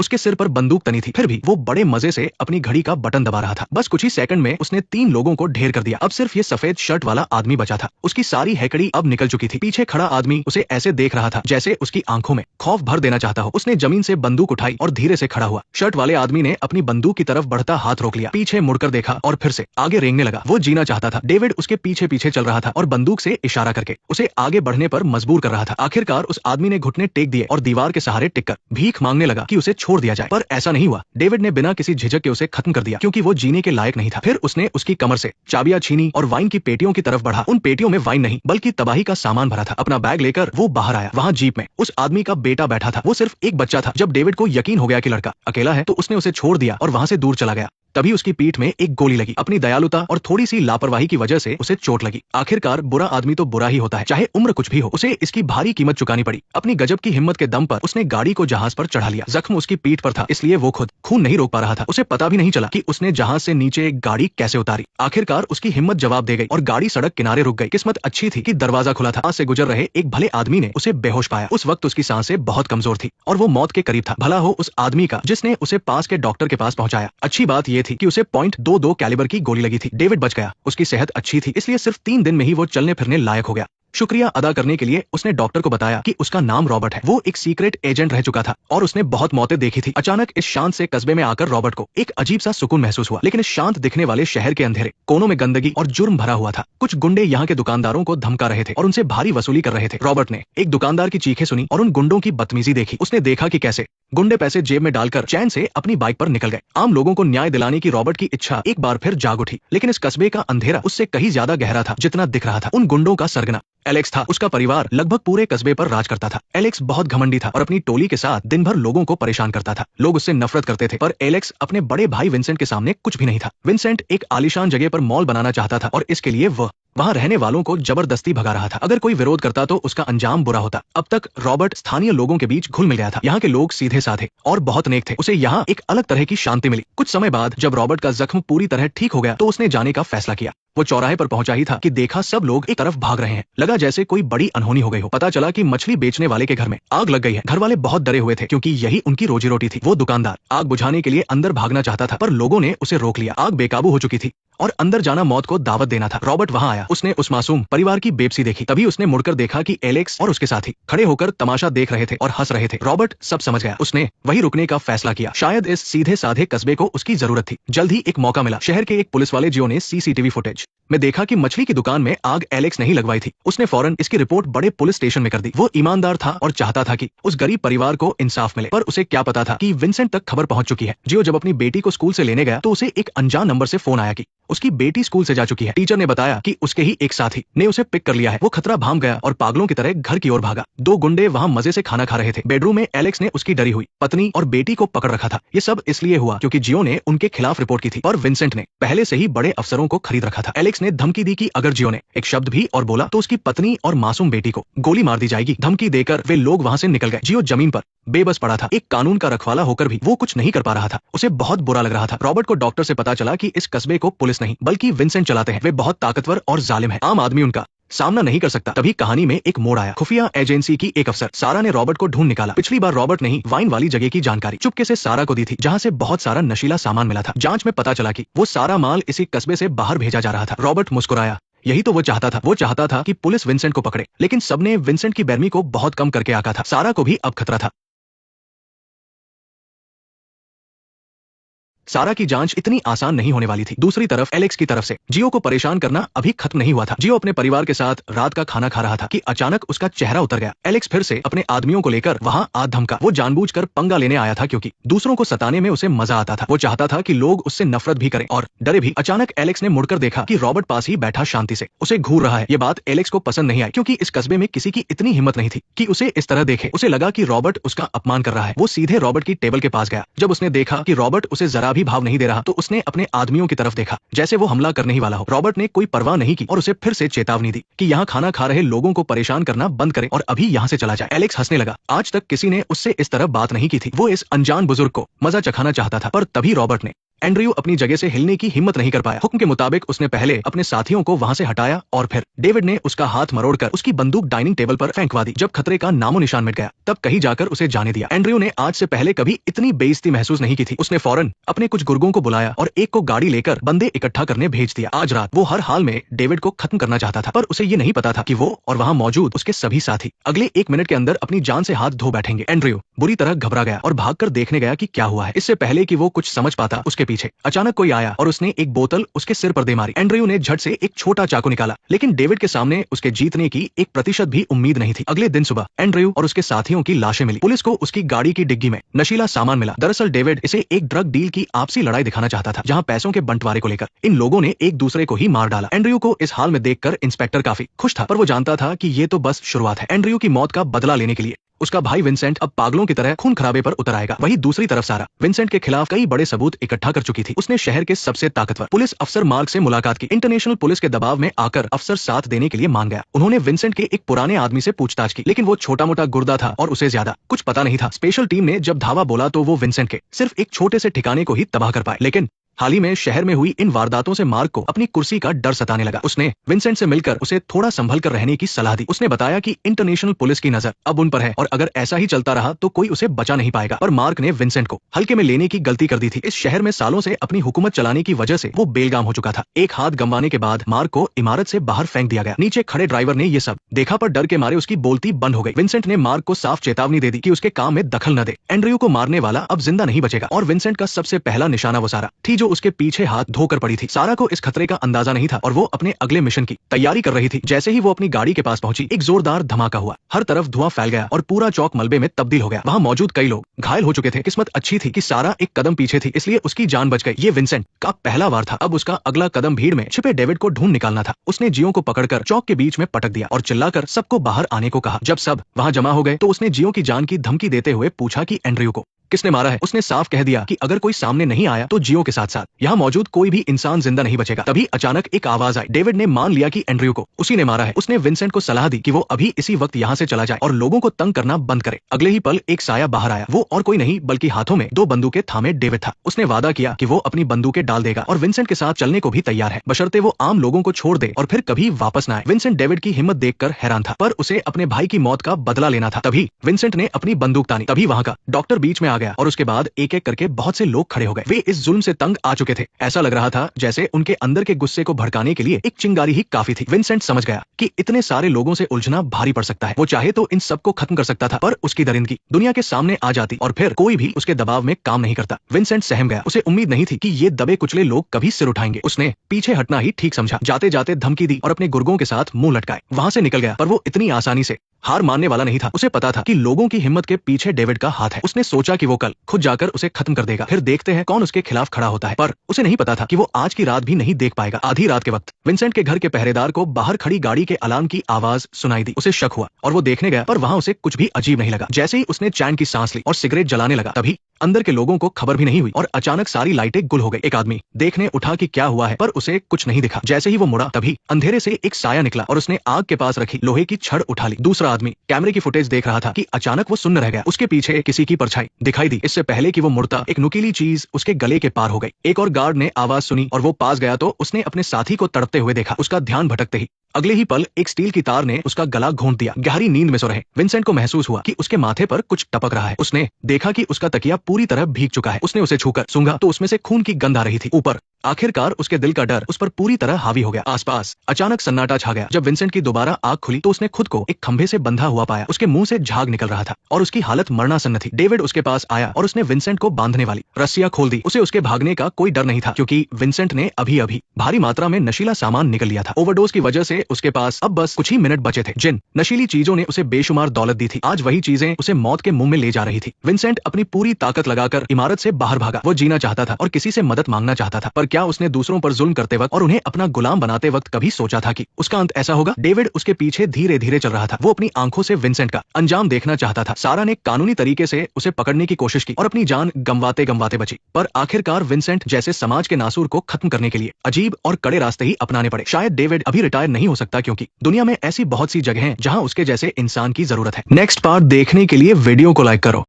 उसके सिर पर बंदूक तनी थी, फिर भी वो बड़े मजे से अपनी घड़ी का बटन दबा रहा था। बस कुछ ही सेकंड में उसने 3 लोगों को ढेर कर दिया। अब सिर्फ ये सफेद शर्ट वाला आदमी बचा था। उसकी सारी हैकड़ी अब निकल चुकी थी। पीछे खड़ा आदमी उसे ऐसे देख रहा था जैसे उसकी आंखों में खौफ भर देना चाहता हो। उसने जमीन से बंदूक उठाई और धीरे से खड़ा हुआ। शर्ट वाले आदमी ने अपनी बंदूक की तरफ बढ़ता हाथ रोक लिया, पीछे मुड़कर देखा और फिर से आगे रेंगने लगा। वो जीना चाहता था। डेविड उसके पीछे पीछे चल रहा था और बंदूक से इशारा करके उसे आगे बढ़ने पर मजबूर कर रहा था। आखिरकार उस आदमी ने घुटने टेक दिए और दीवार के सहारे टिककर भीख मांगने लगा कि उसे छोड़ दिया जाए, पर ऐसा नहीं हुआ। डेविड ने बिना किसी झिझक के उसे खत्म कर दिया, क्योंकि वो जीने के लायक नहीं था। फिर उसने उसकी कमर से चाबियां छीनी और वाइन की पेटियों की तरफ बढ़ा। उन पेटियों में वाइन नहीं बल्कि तबाही का सामान भरा था। अपना बैग लेकर वो बाहर आया। वहाँ जीप में उस आदमी का बेटा बैठा था। वो सिर्फ एक बच्चा था। जब डेविड को यकीन हो गया कि लड़का अकेला है तो उसने उसे छोड़ दिया और वहाँ से दूर चला गया। तभी उसकी पीठ में एक गोली लगी। अपनी दयालुता और थोड़ी सी लापरवाही की वजह से उसे चोट लगी। आखिरकार बुरा आदमी तो बुरा ही होता है, चाहे उम्र कुछ भी हो। उसे इसकी भारी कीमत चुकानी पड़ी। अपनी गजब की हिम्मत के दम पर उसने गाड़ी को जहाज पर चढ़ा लिया। जख्म उसकी पीठ पर था, इसलिए वो खुद खून नहीं रोक पा रहा था। उसे पता भी नहीं चला कि उसने जहाज से नीचे एक गाड़ी कैसे उतारी। आखिरकार उसकी हिम्मत जवाब दे गई और गाड़ी सड़क किनारे रुक गई। किस्मत अच्छी थी कि दरवाजा खुला था। पास से गुजर रहे एक भले आदमी ने उसे बेहोश पाया। उस वक्त उसकी सांसें बहुत कमजोर थी और वो मौत के करीब था। भला हो उस आदमी का जिसने उसे पास के डॉक्टर के पास पहुंचाया। अच्छी बात यह थी कि उसे .22 कैलिबर की गोली लगी थी। डेविड बच गया। उसकी सेहत अच्छी थी, इसलिए सिर्फ 3 दिन में ही वो चलने फिरने लायक हो गया। शुक्रिया अदा करने के लिए उसने डॉक्टर को बताया कि उसका नाम रॉबर्ट है। वो एक सीक्रेट एजेंट रह चुका था और उसने बहुत मौतें देखी थी। अचानक इस शांत से कस्बे में आकर रॉबर्ट को एक अजीब सा सुकून महसूस हुआ, लेकिन इस शांत दिखने वाले शहर के अंधेरे कोनों में गंदगी और जुर्म भरा हुआ था। कुछ गुंडे यहाँ के दुकानदारों को धमका रहे थे और उनसे भारी वसूली कर रहे थे। रॉबर्ट ने एक दुकानदार की चीखें सुनी और उन गुंडों की बदतमीजी देखी। उसने देखा कि कैसे गुंडे पैसे जेब में डालकर चैन से अपनी बाइक पर निकल गए। आम लोगों को न्याय दिलाने की रॉबर्ट की इच्छा एक बार फिर जाग उठी, लेकिन इस कस्बे का अंधेरा उससे कहीं ज्यादा गहरा था जितना दिख रहा था। उन गुंडों का सरगना एलेक्स था। उसका परिवार लगभग पूरे कस्बे पर राज करता था। एलेक्स बहुत घमंडी था और अपनी टोली के साथ दिन भर लोगों को परेशान करता था। लोग उससे नफरत करते थे, पर एलेक्स अपने बड़े भाई विंसेंट के सामने कुछ भी नहीं था। विंसेंट एक आलीशान जगह पर मॉल बनाना चाहता था और इसके लिए वह वहाँ रहने वालों को जबरदस्ती भगा रहा था। अगर कोई विरोध करता तो उसका अंजाम बुरा होता। अब तक रॉबर्ट स्थानीय लोगों के बीच घुल मिल गया था। यहाँ के लोग सीधे साधे और बहुत नेक थे। उसे यहाँ एक अलग तरह की शांति मिली। कुछ समय बाद जब रॉबर्ट का जख्म पूरी तरह ठीक हो गया तो उसने जाने का फैसला किया। वो चौराहे पर पहुंचा ही था कि देखा सब लोग एक तरफ भाग रहे हैं। लगा जैसे कोई बड़ी अनहोनी हो गई हो। पता चला कि मछली बेचने वाले के घर में आग लग गई है। घर वाले बहुत डरे हुए थे, क्योंकि यही उनकी रोजी रोटी थी। वो दुकानदार आग बुझाने के लिए अंदर भागना चाहता था, पर लोगों ने उसे रोक लिया। आग बेकाबू हो चुकी थी और अंदर जाना मौत को दावत देना था। रॉबर्ट वहां आया। उसने उस मासूम परिवार की बेबसी देखी। तभी उसने मुड़कर देखा कि एलेक्स और उसके साथी खड़े होकर तमाशा देख रहे थे और हंस रहे थे। रॉबर्ट सब समझ गया। उसने वही रुकने का फैसला किया। शायद इस सीधे साधे कस्बे को उसकी जरूरत थी। जल्द ही एक मौका मिला। शहर के एक पुलिस वाले जियो ने सीसीटीवी फुटेज में देखा कि मछली की दुकान में आग एलेक्स नहीं लगवाई थी। उसने फौरन इसकी रिपोर्ट बड़े पुलिस स्टेशन में कर दी। वो ईमानदार था और चाहता था कि उस गरीब परिवार को इंसाफ मिले, पर उसे क्या पता था कि विंसेंट तक खबर पहुंच चुकी है। जियो जब अपनी बेटी को स्कूल से लेने गया तो उसे एक अनजान नंबर से फोन आया कि उसकी बेटी स्कूल से जा चुकी है। टीचर ने बताया कि उसके ही एक साथी ने उसे पिक कर लिया है। वो खतरा भांप गया और पागलों की तरह घर की ओर भागा। 2 गुंडे वहां मजे से खाना खा रहे थे। बेडरूम में एलेक्स ने उसकी डरी हुई पत्नी और बेटी को पकड़ रखा था। ये सब इसलिए हुआ क्योंकि जियो ने उनके खिलाफ रिपोर्ट की थी, पर विंसेंट ने पहले से ही बड़े अफसरों को खरीद रखा था। एलेक्स ने धमकी दी कि अगर जियो ने एक शब्द भी और बोला तो उसकी पत्नी और मासूम बेटी को गोली मार दी जाएगी। धमकी देकर वे लोग वहां से निकल गए। जियो जमीन पर बेबस पड़ा था। एक कानून का रखवाला होकर भी वो कुछ नहीं कर पा रहा था। उसे बहुत बुरा लग रहा था। रॉबर्ट को डॉक्टर से पता चला कि इस कस्बे को पुलिस नहीं बल्कि विंसेंट चलाते हैं। वे बहुत ताकतवर और जालिम है। आम आदमी उनका सामना नहीं कर सकता। तभी कहानी में एक मोड़ आया। खुफिया एजेंसी की एक अफसर सारा ने रॉबर्ट को ढूंढ निकाला। पिछली बार रॉबर्ट ने ही वाइन वाली जगह की जानकारी चुपके से सारा को दी थी, जहां से बहुत सारा नशीला सामान मिला था। जांच में पता चला कि वो सारा माल इसी कस्बे से बाहर भेजा जा रहा था। रॉबर्ट मुस्कुराया। यही तो वो चाहता था। वो चाहता था कि पुलिस विंसेंट को पकड़े, लेकिन सबने विंसेंट की बेरमी को बहुत कम करके आका था। सारा को भी अब खतरा था। सारा की जांच इतनी आसान नहीं होने वाली थी। दूसरी तरफ एलेक्स की तरफ से जियो को परेशान करना अभी खत्म नहीं हुआ था। जियो अपने परिवार के साथ रात का खाना खा रहा था कि अचानक उसका चेहरा उतर गया। एलेक्स फिर से अपने आदमियों को लेकर वहां आ धमका। वो जानबूझकर पंगा लेने आया था, क्योंकि दूसरों को सताने में उसे मजा आता था। वो चाहता था कि लोग उससे नफरत भी करें और डरे भी। अचानक एलेक्स ने मुड़कर देखा कि रॉबर्ट पास ही बैठा शांति से उसे घूर रहा है। ये बात एलेक्स को पसंद नहीं आई, क्योंकि इस कस्बे में किसी की इतनी हिम्मत नहीं थी कि उसे इस तरह देखे। उसे लगा कि रॉबर्ट उसका अपमान कर रहा है। वो सीधे रॉबर्ट की टेबल के पास गया। जब उसने देखा कि रॉबर्ट उसे जरा भी भाव नहीं दे रहा तो उसने अपने आदमियों की तरफ देखा, जैसे वो हमला करने ही वाला हो। रॉबर्ट ने कोई परवाह नहीं की और उसे फिर से चेतावनी दी कि यहाँ खाना खा रहे लोगों को परेशान करना बंद करे और अभी यहाँ से चला जाए। एलेक्स हंसने लगा। आज तक किसी ने उससे इस तरह बात नहीं की थी। वो इस अनजान बुजुर्ग को मजा चखाना चाहता था, पर तभी रॉबर्ट ने एंड्रयू अपनी जगह से हिलने की हिम्मत नहीं कर पाया। हुक्म के मुताबिक उसने पहले अपने साथियों को वहां से हटाया और फिर डेविड ने उसका हाथ मरोड़कर उसकी बंदूक डाइनिंग टेबल पर फेंकवा दी। जब खतरे का नामो निशान मिट गया तब कहीं जाकर उसे जाने दिया। एंड्रयू ने आज से पहले कभी इतनी बेइज्जती महसूस नहीं की थी। उसने फौरन अपने कुछ गुर्गों को बुलाया और एक को गाड़ी लेकर बंदे इकट्ठा करने भेज दिया। आज रात वो हर हाल में डेविड को खत्म करना चाहता था, पर उसे ये नहीं पता था कि वो और वहां मौजूद उसके सभी साथी अगले 1 मिनट के अंदर अपनी जान से हाथ धो बैठेंगे। एंड्रयू बुरी तरह घबरा गया और भागकर देखने गया कि क्या हुआ है। इससे पहले कि वो कुछ समझ पाता उसके पीछे अचानक कोई आया और उसने एक बोतल उसके सिर पर दे मारी। एंड्रयू ने झट से एक छोटा चाकू निकाला, लेकिन डेविड के सामने उसके जीतने की 1% भी उम्मीद नहीं थी। अगले दिन सुबह एंड्रयू और उसके साथियों की लाशें मिली। पुलिस को उसकी गाड़ी की डिग्गी में नशीला सामान मिला। दरअसल डेविड इसे एक ड्रग डील की आपसी लड़ाई दिखाना चाहता था, जहां पैसों के बंटवारे को लेकर इन लोगों ने एक दूसरे को ही मार डाला। एंड्रयू को इस हाल में देखकर इंस्पेक्टर काफी खुश था, पर वो जानता था कि ये तो बस शुरुआत है। एंड्रयू की मौत का बदला लेने के लिए उसका भाई विंसेंट अब पागलों की तरह खून खराबे पर उतर आएगा। वहीं दूसरी तरफ सारा विंसेंट के खिलाफ कई बड़े सबूत इकट्ठा कर चुकी थी। उसने शहर के सबसे ताकतवर पुलिस अफसर मार्क से मुलाकात की। इंटरनेशनल पुलिस के दबाव में आकर अफसर साथ देने के लिए मान गया। उन्होंने विंसेंट के एक पुराने आदमी से पूछताछ की, लेकिन वो छोटा मोटा गुर्दा था और उसे ज्यादा कुछ पता नहीं था। स्पेशल टीम ने जब धावा बोला तो वो विंसेंट के सिर्फ एक छोटे से ठिकाने को ही तबाह कर पाए। लेकिन हाल ही में शहर में हुई इन वारदातों से मार्क को अपनी कुर्सी का डर सताने लगा। उसने विंसेंट से मिलकर उसे थोड़ा संभल कर रहने की सलाह दी। उसने बताया कि इंटरनेशनल पुलिस की नजर अब उन पर है और अगर ऐसा ही चलता रहा तो कोई उसे बचा नहीं पाएगा। पर मार्क ने विंसेंट को हल्के में लेने की गलती कर दी थी। इस शहर में सालों से अपनी हुकूमत चलाने की वजह से वो बेलगाम हो चुका था। एक हाथ गंवाने के बाद मार्क को इमारत से बाहर फेंक दिया गया। नीचे खड़े ड्राइवर ने ये सब देखा, पर डर के मारे उसकी बोलती बंद हो गई। विंसेंट ने मार्क को साफ चेतावनी दे दी कि उसके काम में दखल न दे। एंड्रयू को मारने वाला अब जिंदा नहीं बचेगा और विंसेंट का सबसे पहला निशाना वो सारा थी, जो उसके पीछे हाथ धोकर पड़ी थी। सारा को इस खतरे का अंदाजा नहीं था और वो अपने अगले मिशन की तैयारी कर रही थी। जैसे ही वो अपनी गाड़ी के पास पहुंची, एक जोरदार धमाका हुआ। हर तरफ धुआं फैल गया और पूरा चौक मलबे में तब्दील हो गया। वहां मौजूद कई लोग घायल हो चुके थे। किस्मत अच्छी थी कि सारा एक कदम पीछे थी, इसलिए उसकी जान बच गई। ये विंसेंट का पहला वार था। अब उसका अगला कदम भीड़ में छिपे डेविड को ढूंढ निकालना था। उसने जियो को पकड़कर चौक के बीच में पटक दिया और चिल्लाकर सबको बाहर आने को कहा। जब सब वहां जमा हो गए तो उसने जियो की जान की धमकी देते हुए पूछा कि एंड्रयू को किसने मारा है। उसने साफ कह दिया कि अगर कोई सामने नहीं आया तो जियो के साथ साथ यहाँ मौजूद कोई भी इंसान जिंदा नहीं बचेगा। तभी अचानक एक आवाज आई। डेविड ने मान लिया कि एंड्रयू को उसी ने मारा है। उसने विंसेंट को सलाह दी कि वो अभी इसी वक्त यहाँ से चला जाए और लोगों को तंग करना बंद करे। अगले ही पल एक साया बाहर आया। वो और कोई नहीं बल्कि हाथों में 2 बंदूकें थामे डेविड था। उसने वादा किया कि वो अपनी बंदूकें डाल देगा और विंसेंट के साथ चलने को भी तैयार है, बशर्ते वो आम लोगों को छोड़ दे और फिर कभी वापस न आए। विंसेंट डेविड की हिम्मत देखकर हैरान था, पर उसे अपने भाई की मौत का बदला लेना था। तभी विंसेंट ने अपनी बंदूक तानी। तभी वहां का डॉक्टर बीच में आ गया और उसके बाद एक एक करके बहुत से लोग खड़े हो गए। वे इस जुल्म से तंग आ चुके थे। ऐसा लग रहा था जैसे उनके अंदर के गुस्से को भड़काने के लिए एक चिंगारी ही काफी थी। विंसेंट समझ गया कि इतने सारे लोगों से उलझना भारी पड़ सकता है। वो चाहे तो इन सबको खत्म कर सकता था, पर उसकी दरिंदगी दुनिया के सामने आ जाती और फिर कोई भी उसके दबाव में काम नहीं करता। विंसेंट सहम गया। उसे उम्मीद नहीं थी कि ये दबे कुचले लोग कभी सिर उठाएंगे। उसने पीछे हटना ही ठीक समझा। जाते जाते धमकी दी और अपने गुर्गों के साथ मुंह लटकाए वहां से निकल गया। पर वो इतनी आसानी से हार मानने वाला नहीं था। उसे पता था कि लोगों की हिम्मत के पीछे डेविड का हाथ है। उसने सोचा कि वो कल खुद जाकर उसे खत्म कर देगा, फिर देखते हैं कौन उसके खिलाफ खड़ा होता है। पर उसे नहीं पता था कि वो आज की रात भी नहीं देख पाएगा। आधी रात के वक्त विंसेंट के घर के पहरेदार को बाहर खड़ी गाड़ी के अलार्म की आवाज सुनाई दी। उसे शक हुआ और वो देखने गया, पर वहां उसे कुछ भी अजीब नहीं लगा। जैसे ही उसने चैन की सांस ली और सिगरेट जलाने लगा, तभी अंदर के लोगों को खबर भी नहीं हुई और अचानक सारी लाइटें गुल हो गई। एक आदमी देखने उठा कि क्या हुआ है, पर उसे कुछ नहीं दिखा। जैसे ही वो मुड़ा, तभी अंधेरे से एक साया निकला और उसने आग के पास रखी लोहे की छड़ उठा ली। दूसरा आदमी कैमरे की फुटेज देख रहा था कि अचानक वो सुन्न रह गया। उसके पीछे किसी की परछाई दिखाई दी। इससे पहले कि वो मुड़ता, एक नुकीली चीज उसके गले के पार हो गई। एक और गार्ड ने आवाज सुनी और वो पास गया तो उसने अपने साथी को तड़पते हुए देखा। उसका ध्यान भटकते ही अगले ही पल एक स्टील की तार ने उसका गला घोंट दिया। गहरी नींद में सो रहे विंसेंट को महसूस हुआ कि उसके माथे पर कुछ टपक रहा है। उसने देखा कि उसका तकिया पूरी तरह भीग चुका है। उसने उसे छूकर सूंघा तो उसमें से खून की गंध आ रही थी। ऊपर आखिरकार उसके दिल का डर उस पर पूरी तरह हावी हो गया। आसपास अचानक सन्नाटा छा गया। जब विंसेंट की दोबारा आंख खुली तो उसने खुद को एक खंभे से बंधा हुआ पाया। उसके मुंह से झाग निकल रहा था और उसकी हालत मरणासन्न थी। डेविड उसके पास आया और उसने विंसेंट को बांधने वाली रस्सियां खोल दी। उसे उसके भागने का कोई डर नहीं था, क्योंकि विंसेंट ने अभी अभी भारी मात्रा में नशीला सामान निकल लिया था। ओवरडोज की वजह से उसके पास अब बस कुछ ही मिनट बचे थे। जिन नशीली चीजों ने उसे बेशुमार दौलत दी थी, आज वही चीजें उसे मौत के मुंह में ले जा रही थी। विंसेंट अपनी पूरी ताकत लगाकर इमारत से बाहर भागा। वो जीना चाहता था और किसी से मदद मांगना चाहता था, पर क्या उसने दूसरों पर जुल्म करते वक्त और उन्हें अपना गुलाम बनाते वक्त कभी सोचा था कि उसका अंत ऐसा होगा? डेविड उसके पीछे धीरे धीरे चल रहा था। वो अपनी आंखों से विंसेंट का अंजाम देखना चाहता था। सारा ने कानूनी तरीके से उसे पकड़ने की कोशिश की और अपनी जान गंवाते गंवाते बची, पर आखिरकार विंसेंट जैसे समाज के नासूर को खत्म करने के लिए अजीब और कड़े रास्ते ही अपनाने पड़े। शायद डेविड अभी रिटायर नहीं हो सकता, क्योंकि दुनिया में ऐसी बहुत सी जगह हैं जहां उसके जैसे इंसान की जरूरत है। नेक्स्ट पार्ट देखने के लिए वीडियो को लाइक करो।